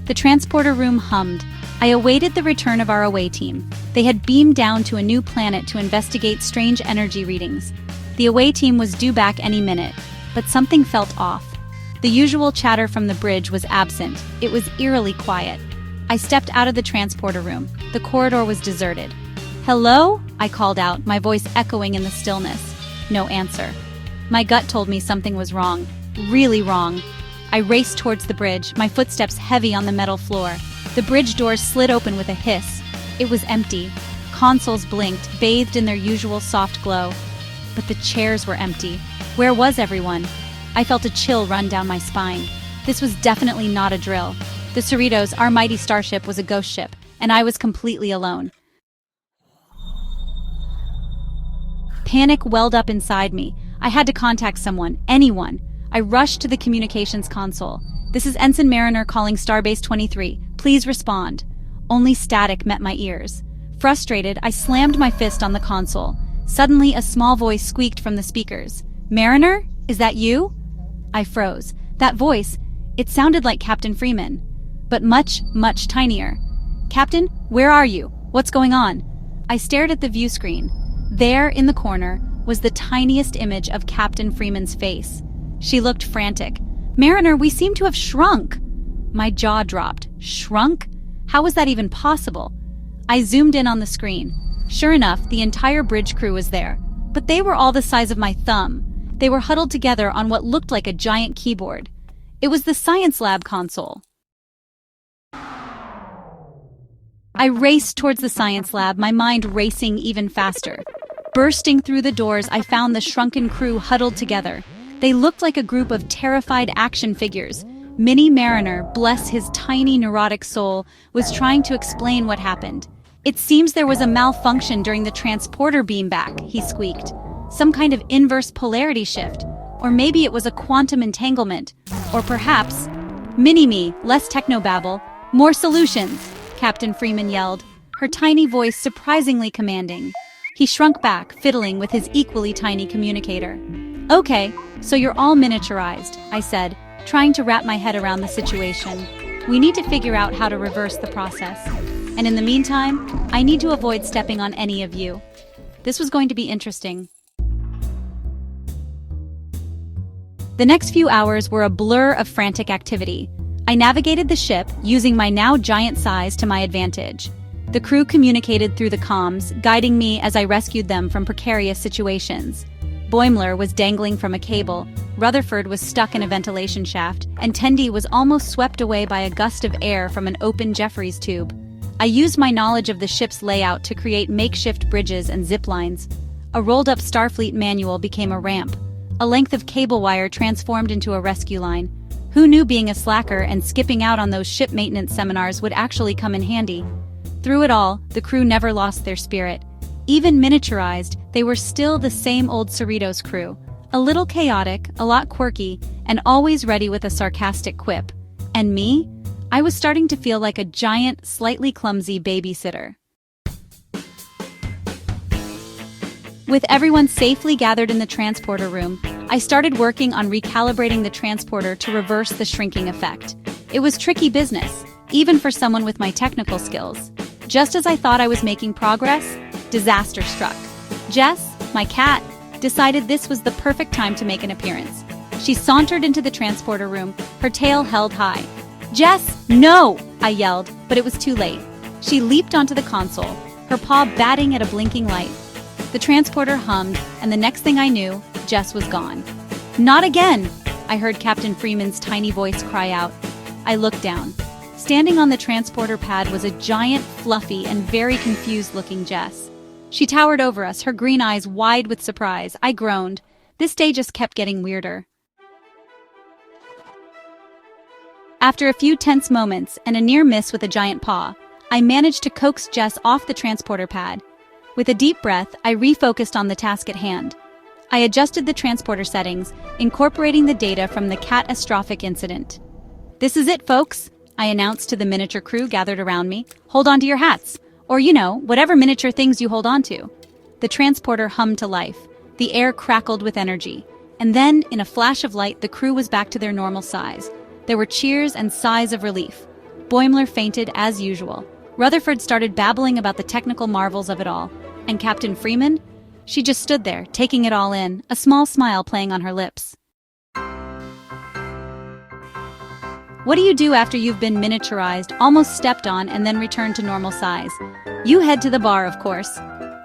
The transporter room hummed. I awaited the return of our away team. They had beamed down to a new planet to investigate strange energy readings. The away team was due back any minute, but something felt off. The usual chatter from the bridge was absent. It was eerily quiet. I stepped out of the transporter room. The corridor was deserted. "Hello?" I called out, my voice echoing in the stillness. No answer. My gut told me something was wrong. Really wrong. I raced towards the bridge, my footsteps heavy on the metal floor. The bridge doors slid open with a hiss. It was empty. Consoles blinked, bathed in their usual soft glow. But the chairs were empty. Where was everyone? I felt a chill run down my spine. This was definitely not a drill. The Cerritos, our mighty starship, was a ghost ship, and I was completely alone. Panic welled up inside me. I had to contact someone, anyone. I rushed to the communications console. "This is Ensign Mariner calling Starbase 23. Please respond." Only static met my ears. Frustrated, I slammed my fist on the console. Suddenly, a small voice squeaked from the speakers. "Mariner? Is that you?" I froze. That voice, it sounded like Captain Freeman, but much, much tinier. "Captain, where are you? What's going on?" I stared at the view screen. There, in the corner, was the tiniest image of Captain Freeman's face. She looked frantic. "Mariner, we seem to have shrunk." My jaw dropped. Shrunk? How was that even possible? I zoomed in on the screen. Sure enough, the entire bridge crew was there. But they were all the size of my thumb. They were huddled together on what looked like a giant keyboard. It was the science lab console. I raced towards the science lab, my mind racing even faster. Bursting through the doors, I found the shrunken crew huddled together. They looked like a group of terrified action figures. Mini Mariner, bless his tiny neurotic soul, was trying to explain what happened. "It seems there was a malfunction during the transporter beamback," he squeaked. "Some kind of inverse polarity shift. Or maybe it was a quantum entanglement. Or perhaps—" "Mini-me, less technobabble. More solutions!" Captain Freeman yelled, her tiny voice surprisingly commanding. He shrunk back, fiddling with his equally tiny communicator. "Okay, so you're all miniaturized," I said, trying to wrap my head around the situation. "We need to figure out how to reverse the process. And in the meantime, I need to avoid stepping on any of you." This was going to be interesting. The next few hours were a blur of frantic activity. I navigated the ship, using my now giant size to my advantage. The crew communicated through the comms, guiding me as I rescued them from precarious situations. Boimler was dangling from a cable, Rutherford was stuck in a ventilation shaft, and Tendi was almost swept away by a gust of air from an open Jeffries tube. I used my knowledge of the ship's layout to create makeshift bridges and zip lines. A rolled-up Starfleet manual became a ramp. A length of cable wire transformed into a rescue line. Who knew being a slacker and skipping out on those ship maintenance seminars would actually come in handy? Through it all, the crew never lost their spirit. Even miniaturized, they were still the same old Cerritos crew. A little chaotic, a lot quirky, and always ready with a sarcastic quip. And me? I was starting to feel like a giant, slightly clumsy babysitter. With everyone safely gathered in the transporter room, I started working on recalibrating the transporter to reverse the shrinking effect. It was tricky business, even for someone with my technical skills. Just as I thought I was making progress, disaster struck. Jess, my cat, decided this was the perfect time to make an appearance. She sauntered into the transporter room, her tail held high. "Jess, no!" I yelled, but it was too late. She leaped onto the console, her paw batting at a blinking light. The transporter hummed, and the next thing I knew, Jess was gone. "Not again!" I heard Captain Freeman's tiny voice cry out. I looked down. Standing on the transporter pad was a giant, fluffy, and very confused-looking Jess. She towered over us, her green eyes wide with surprise. I groaned. This day just kept getting weirder. After a few tense moments and a near miss with a giant paw, I managed to coax Jess off the transporter pad. With a deep breath, I refocused on the task at hand. I adjusted the transporter settings, incorporating the data from the catastrophic incident. "This is it, folks," I announced to the miniature crew gathered around me. "Hold on to your hats. Or, whatever miniature things you hold on to." The transporter hummed to life. The air crackled with energy. And then, in a flash of light, the crew was back to their normal size. There were cheers and sighs of relief. Boimler fainted as usual. Rutherford started babbling about the technical marvels of it all. And Captain Freeman? She just stood there, taking it all in, a small smile playing on her lips. What do you do after you've been miniaturized, almost stepped on, and then returned to normal size? You head to the bar, of course.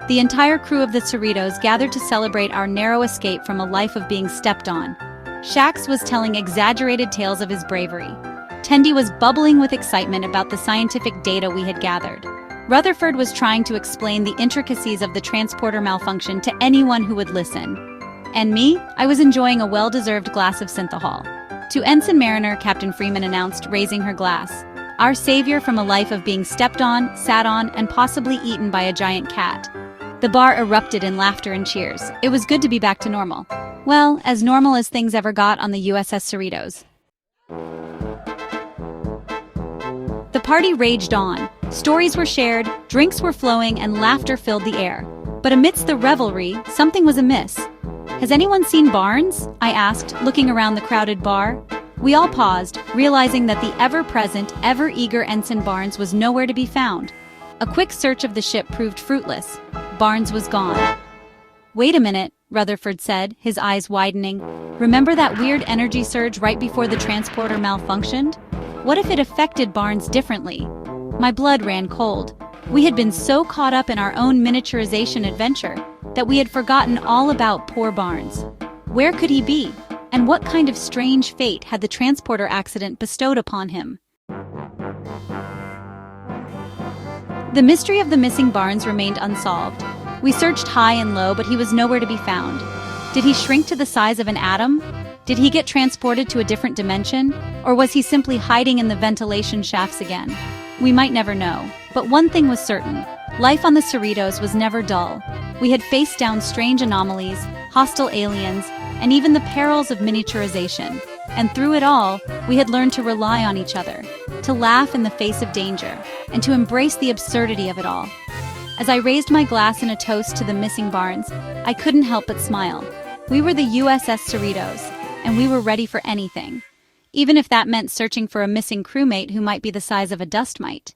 The entire crew of the Cerritos gathered to celebrate our narrow escape from a life of being stepped on. Shax was telling exaggerated tales of his bravery. Tendi was bubbling with excitement about the scientific data we had gathered. Rutherford was trying to explain the intricacies of the transporter malfunction to anyone who would listen. And me? I was enjoying a well-deserved glass of synthahol. To Ensign Mariner, Captain Freeman announced, raising her glass. Our savior from a life of being stepped on, sat on, and possibly eaten by a giant cat. The bar erupted in laughter and cheers. It was good to be back to normal. Well, as normal as things ever got on the USS Cerritos. The party raged on. Stories were shared, drinks were flowing, and laughter filled the air. But amidst the revelry, something was amiss. Has anyone seen Barnes? I asked, looking around the crowded bar. We all paused, realizing that the ever-present, ever-eager Ensign Barnes was nowhere to be found. A quick search of the ship proved fruitless. Barnes was gone. Wait a minute, Rutherford said, his eyes widening. Remember that weird energy surge right before the transporter malfunctioned? What if it affected Barnes differently? My blood ran cold. We had been so caught up in our own miniaturization adventure that we had forgotten all about poor Barnes. Where could he be? And what kind of strange fate had the transporter accident bestowed upon him? The mystery of the missing Barnes remained unsolved. We searched high and low, but he was nowhere to be found. Did he shrink to the size of an atom? Did he get transported to a different dimension? Or was he simply hiding in the ventilation shafts again? We might never know. But one thing was certain. Life on the Cerritos was never dull. We had faced down strange anomalies, hostile aliens, and even the perils of miniaturization. And through it all, we had learned to rely on each other, to laugh in the face of danger, and to embrace the absurdity of it all. As I raised my glass in a toast to the missing Barnes, I couldn't help but smile. We were the USS Cerritos, and we were ready for anything, even if that meant searching for a missing crewmate who might be the size of a dust mite.